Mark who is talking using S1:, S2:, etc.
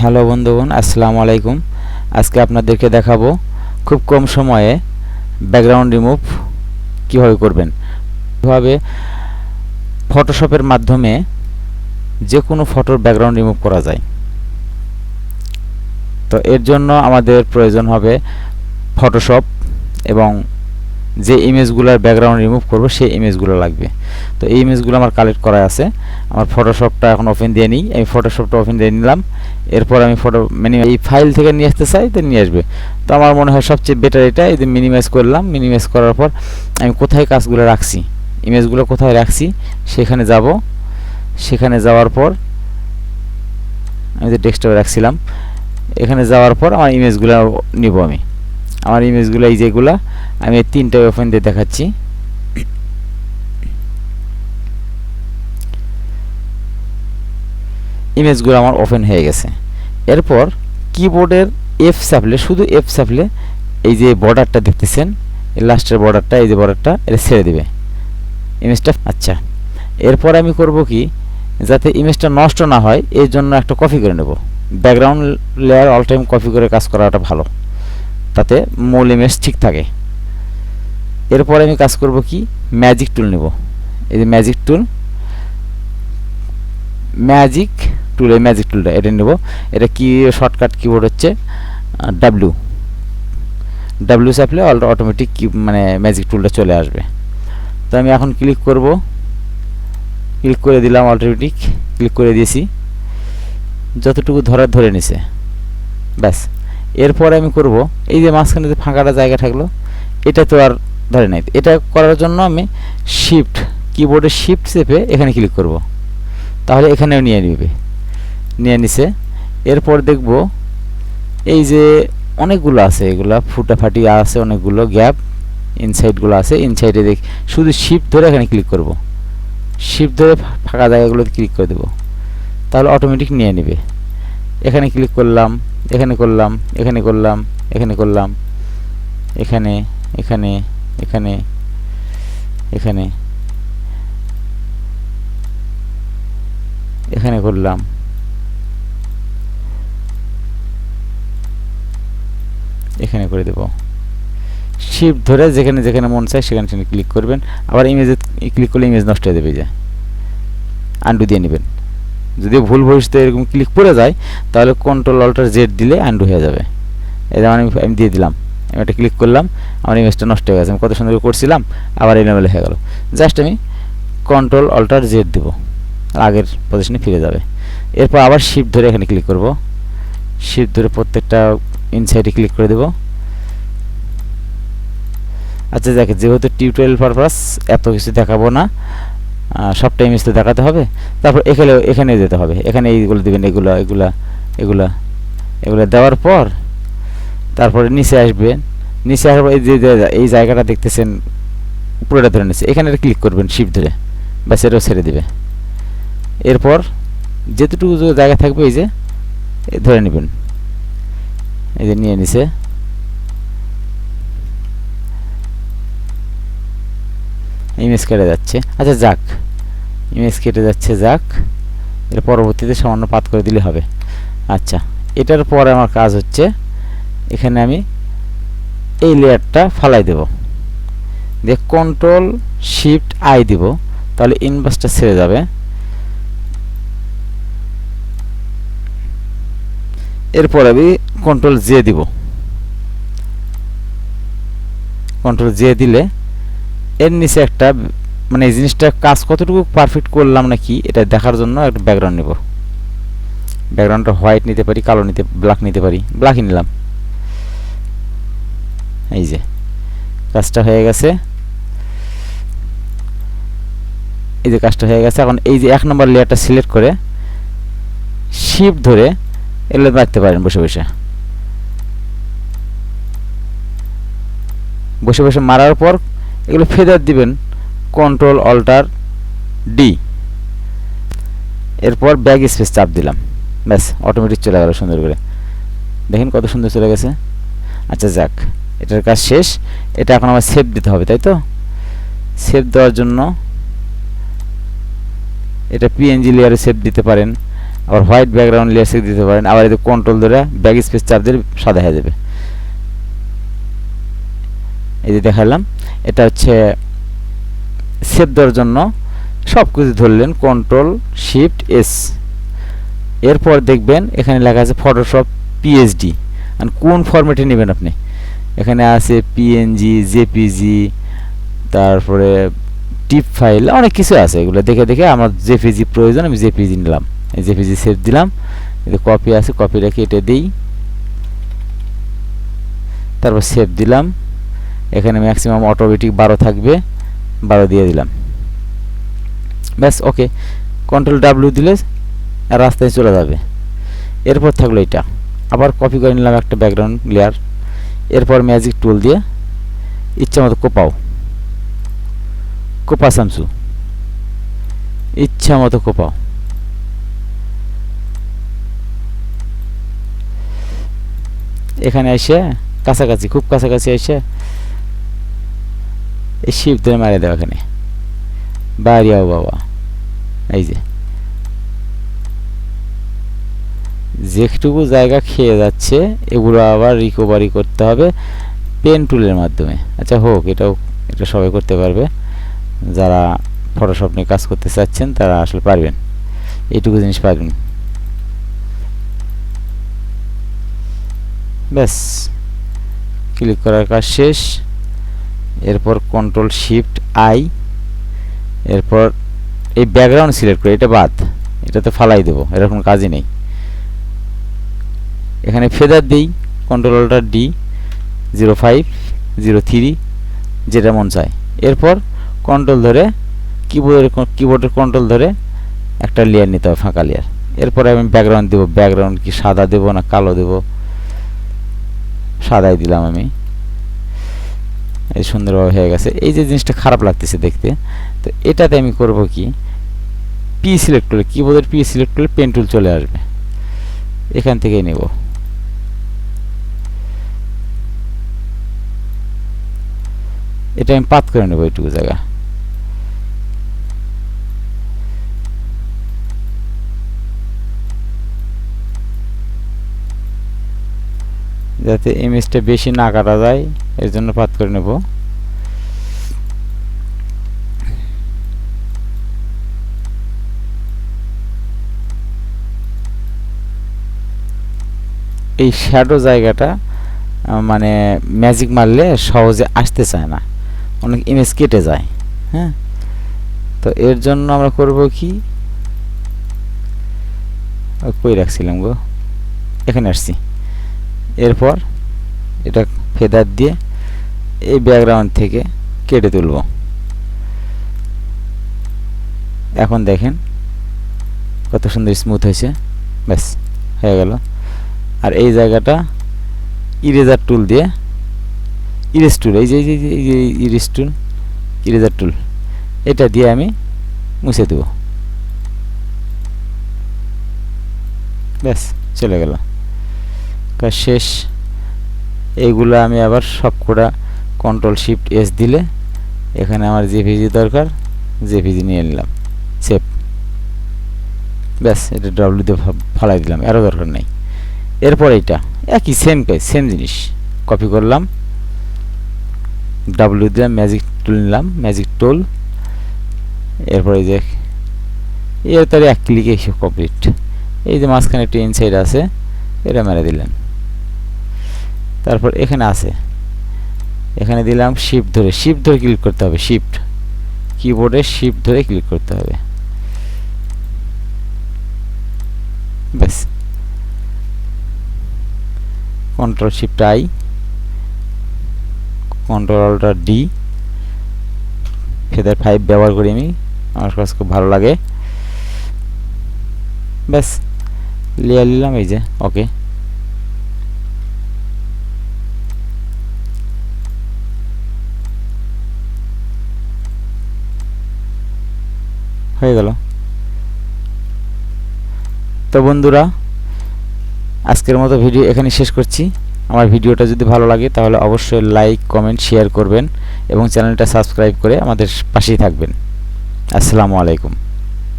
S1: Hello বন্ধুগণ, আসসালামু আলাইকুম। আজকে আপনাদেরকে দেখাবো খুব কম সময়ে ব্যাকগ্রাউন্ড রিমুভ কিভাবে করবেন। কিভাবে ফটোশপের মাধ্যমে যে কোনো ফটোর ব্যাকগ্রাউন্ড রিমুভ করা যায়। তো এর জন্য আমাদের প্রয়োজন হবে ফটোশপ এবং যে ইমেজগুলোর ব্যাকগ্রাউন্ড রিমুভ করব সেই ইমেজগুলো লাগবে। তো এই ইমেজগুলো আমার কালেক্ট করা আছে। আমার ফটোশপটা এখন ওপেন দিয়ে নিই। আমি ফটোশপটা ওপেন দিয়ে নিলাম। এরপর আমি এই ফাইল থেকে নিয়ে আসতে চাই, তো নিয়ে আসবে। তো আমার মনে হয় সবচেয়ে বেটার এটা। এই যে মিনিমাইজ করলাম। মিনিমাইজ করার পর আমি কোথায় কাজগুলো রাখছি, ইমেজগুলো কোথায় রাখছি সেখানে যাব। সেখানে যাওয়ার পর আমি যে ডেস্কটপে রাখছিলাম, এখানে যাওয়ার পর আমার ইমেজগুলো নিব। আমি আমার ইমেজগুলো এই যেগুলা আমি তিনটা ওপেন দিয়ে দেখাচ্ছি। ইমেজগুলো আমার ওপেন হয়ে গেছে। এরপর কিবোর্ডের এফ চাপলে, শুধু এফ চাপলে এই যে বর্ডারটা দেখতেছেন, এই লাস্টের বর্ডারটা, এই যে বর্ডারটা, এটা ছেড়ে দিবে ইমেজটা। আচ্ছা, এরপর আমি করব কি, যাতে ইমেজটা নষ্ট না হয় এই জন্য একটা কপি করে নেব। Background layer all time copy করে কাজ করাটা ভালো, তাতে মূল ইমেজ ঠিক থাকে। এরপরে আমি কাজ করব কি, ম্যাজিক টুল নেব। এই যে ম্যাজিক টুল, এই ম্যাজিক টুলটা এটা নেব। এটা কি শর্টকাট কিবোর্ড হচ্ছে ডাব্লিউ চাপলে অটোমেটিক মানে ম্যাজিক টুলটা চলে আসবে। তো আমি এখন ক্লিক করব, ক্লিক করে দিলাম, অটোমেটিক ক্লিক করে দিয়েছি, যতটুকু ধরে নিছে ব্যাস। এরপরে আমি করব, এই যে মাঝখানে যে ফাঁকাটা জায়গা থাকলো এটা তো আর ধরে নাই। এটা করার জন্য আমি কিবোর্ডে শিফট চেপে এখানে ক্লিক করব, তাহলে এখানেও নিয়ে নিছে। এরপর দেখব এই যে অনেকগুলো আছে, এগুলা ফুটাফাটি আছে, অনেকগুলো গ্যাপ ইনসাইডগুলো আছে। ইনসাইডে শুধু শিফট ধরে এখানে ক্লিক করব, শিফট ধরে ফাঁকা জায়গাগুলোতে ক্লিক করে দেব, তাহলে অটোমেটিক নিয়ে নেবে। এখানে ক্লিক করলাম, এখানে করলাম, এখানে করলাম, এখানে করলাম, এখানে এখানে এখানে এখানে এখানে করলাম, এখানে করে দেব। শিফট ধরে যেখানে যেখানে মন চায় সেখানে ক্লিক করবেন। আবার ইমেজে ক্লিক করলে ইমেজ নষ্ট হয়ে যাবে, যায় আন্ডু দিয়ে নেবেন। যদি ভুল ভবিষ্যতে এরকম ক্লিক করে যায় তাহলে কন্ট্রোল অল্টার জেড দিলে আন্ডু হয়ে যাবে। এই যেমন আমি দিয়ে দিলাম, আমি এটা ক্লিক করলাম, আমার ইমেজটা নষ্ট হয়ে গেছে। আমি কত সুন্দর করছিলাম, আবার এলোমেলো হয়ে গেল। জাস্ট আমি কন্ট্রোল অল্টার জেড দেব, আগের পজিশনে ফিরে যাবে। এরপর আবার শিফট ধরে এখানে ক্লিক করব, শিফট ধরে প্রত্যেকটা ইনসাইডে ক্লিক করে দেব। আচ্ছা, দেখে যেহেতু টিউটোরিয়াল পারপাস এত কিছু দেখাবো না, সবটা ইমেজ তো দেখাতে হবে। তারপর এখানে যেতে হবে, এখানে এইগুলো দেবেন, এগুলো দেওয়ার পর তারপরে নিচে আসবেন। নিচে আসার পর এই জায়গাটা দেখতেছেন পুরোটা ধরে নিচ্ছে, এখানে ক্লিক করবেন শিফট ধরে, ব্যাস এটাও ছেড়ে দিবে। এরপর যেতটুকু জায়গা থাকবে এই যে ধরে নেবেন, এই যে নিয়ে নিছে। ইমেজ কেটে যাচ্ছে, আচ্ছা যাক, ইমেজ কেটে যাচ্ছে যাক। এর পরবর্তীতে সামান্য পাত করে দিলে হবে। আচ্ছা, এটার পরে আমার কাজ হচ্ছে, এখানে আমি এই লেয়ারটা ফালাই দেব, দিয়ে কন্ট্রোল শিফট আই দিব, তাহলে ইনভার্সটা ছেড়ে যাবে। এরপর আমি কন্ট্রোল জে দিব। কন্ট্রোল জে দিলে এর নিচে একটা মানে এই জিনিসটা কাজ কতটুকু পারফেক্ট করলাম নাকি এটা দেখার জন্য একটা ব্যাকগ্রাউন্ড নেব। ব্যাকগ্রাউন্ডটা হোয়াইট নিতে পারি, কালো নিতে, ব্ল্যাক নিতে পারি, ব্ল্যাকই নিলাম। এই যে কাজটা হয়ে গেছে, এই যে কাজটা হয়ে গেছে। এখন এই যে 1 নম্বর লেয়ারটা সিলেক্ট করে শিফট ধরে এগুলো রাখতে পারেন বসে বসে মারার পর এগুলো ফেদার দিবেন, কন্ট্রোল অল্টার ডি। এরপর ব্যাক স্পেস চাপ দিলাম, ব্যাস অটোমেটিক চলে গেল সুন্দর করে। দেখেন কত সুন্দর চলে গেছে। আচ্ছা যাক, এটার কাজ শেষ। এটা এখন আমার সেভ দিতে হবে, তাই তো? সেভ দেওয়ার জন্য এটা পিএনজি লেয়ারে সেভ দিতে পারেন, আবার হোয়াইট ব্যাকগ্রাউন্ড লেয়ার থেকে দিতে পারেন। আবার এই কন্ট্রোল ধরে ব্যাক স্পেস চাপ দিলে সাদা হয়ে যাবে। এই যে দেখালাম, এটা হচ্ছে সেভ দেওয়ার জন্য সব কিছু ধরলেন কন্ট্রোল শিফট এস। এরপর দেখবেন এখানে লেখা আছে ফটোশপ পিএইচডি, আর কোন ফরম্যাটে নেবেন আপনি। এখানে আছে পিএনজি, জেপিজি, তারপরে টিপ ফাইল, অনেক কিছু আছে। এগুলো দেখে দেখে আমার জেপিজি প্রয়োজন, আমি জেপিজি নিলাম। এই জেপিজি সেভ দিলাম। এই কপি আছে, কপি রেখে এটা দিই, তারপর সেভ দিলাম। এখানে ম্যাক্সিমাম অটোমেটিক 12 থাকবে, 12 দিয়ে দিলাম। ব্যাস, ওকে। কন্ট্রোল ডাব্লিউ দিলে রাস্তায় চলে যাবে। এরপর থাকলো এটা, আবার কপি করে নিলাম একটা ব্যাকগ্রাউন্ড লেয়ার। এরপর ম্যাজিক টুল দিয়ে ইচ্ছা মতো কোপা সামসু, ইচ্ছা মতো কোপাও। এখানে এসে কাছাকাছি, খুব কাছাকাছি এসে এই শিফট ধরে মারিয়ে দাও। এখানে বাড়িয়াও বাবা, এই যে যেটুকু জায়গা খেয়ে যাচ্ছে এগুলো আবার রিকভারি করতে হবে পেন টুলের মাধ্যমে। আচ্ছা হোক, এটা সবাই করতে পারবে, যারা ফটোশপ নিয়ে কাজ করতে চাচ্ছেন তারা আসলে পারবেন, এইটুকু জিনিস পারবেন। ব্যাস, ক্লিক করার কাজ শেষ। এরপর কন্ট্রোল শিফট আই, এরপর এই ব্যাকগ্রাউন্ড সিলেক্ট করে এটা বাদ, এটা তো ফালাই দেবো, এরকম কাজই নেই। এখানে ফেদার দিই, কন্ট্রোল অল্টার ডি, 05 03 যেটা মন চায়। এরপর কন্ট্রোল ধরে কিবোর্ডের কন্ট্রোল ধরে একটা লেয়ার নিতে হবে, ফাঁকা লেয়ার। এরপরে আমি ব্যাকগ্রাউন্ড দেবো। ব্যাকগ্রাউন্ড কি সাদা দেবো না কালো দেবো? সাদাই দিলাম আমি। এই সুন্দরভাবে হয়ে গেছে। এই যে জিনিসটা খারাপ লাগতেছে দেখতে, তো এটাতে আমি করব কি, পি সিলেক্ট করলে, কিবোর্ডের পি সিলেক্ট করলে পেন টুল চলে আসবে, এখান থেকেই নেব। এটা আমি পাত করে নেব এইটুকু জায়গা। যাতে ইমেজটা বেশি না কাটা যায় এর জন্য পাত করে নেব। এই শ্যাডো জায়গাটা মানে ম্যাজিক মারলে সহজে আসতে চায় না, অনেক ইমেজ কেটে যায়। হ্যাঁ, তো এর জন্য আমরা করব কি, কই রাখছিলাম গো, এখানে আসছি। এরপর এটা ফেদার দিয়ে এই ব্যাকগ্রাউন্ড থেকে কেটে তুলব। এখন দেখেন কত সুন্দর স্মুথ হয়েছে। ব্যাস, হয়ে গেল। আর এই জায়গাটা ইরেজার টুল দিয়ে, ইরেজ টুল, এই যে ইরেজার টুল, এটা দিয়ে আমি মুছে দেব। ব্যাস, চলে গেল, কাজ শেষ। এইগুলো আমি আবার সবকটা কন্ট্রোল শিফট এস দিলে এখানে আমার জেপিজি দরকার, জেপিজি নিয়ে নিলাম, সেভ। ব্যাস, এটা ডাব্লিউ দিয়ে ফালাই দিলাম, আরও দরকার নেই। এরপর এইটা একই সেম জিনিস কপি করলাম, ডাব্লিউ দিলাম, ম্যাজিক টুল নিলাম, ম্যাজিক টুল। এরপর এই যে এর তার এক ক্লিকে এসে কমপ্লিট। এই যে মাঝখানে একটা ইনসাইড আছে, এটা মেরে দিলেন। তারপর এখানে আছে, এখানে দিলাম শিফট ধরে ক্লিক করতে হবে, শিফট কিবোর্ডে শিফট ধরে ক্লিক করতে হবে। ব্যাস, control shift I, control alter D, feather 5 ব্যবহার করি আমি, আমার কাছে খুব ভালো লাগে। ব্যাস, লেয়ার নিলাম, এই যে ওকে। হয়ে গেল। তো বন্ধুরা, আজকের মতো ভিডিও এখানে শেষ করছি। আমার ভিডিওটা যদি ভালো লাগে তাহলে অবশ্যই লাইক, কমেন্ট, শেয়ার করবেন এবং চ্যানেলটা সাবস্ক্রাইব করে আমাদের পাশেই থাকবেন। আসসালামু আলাইকুম।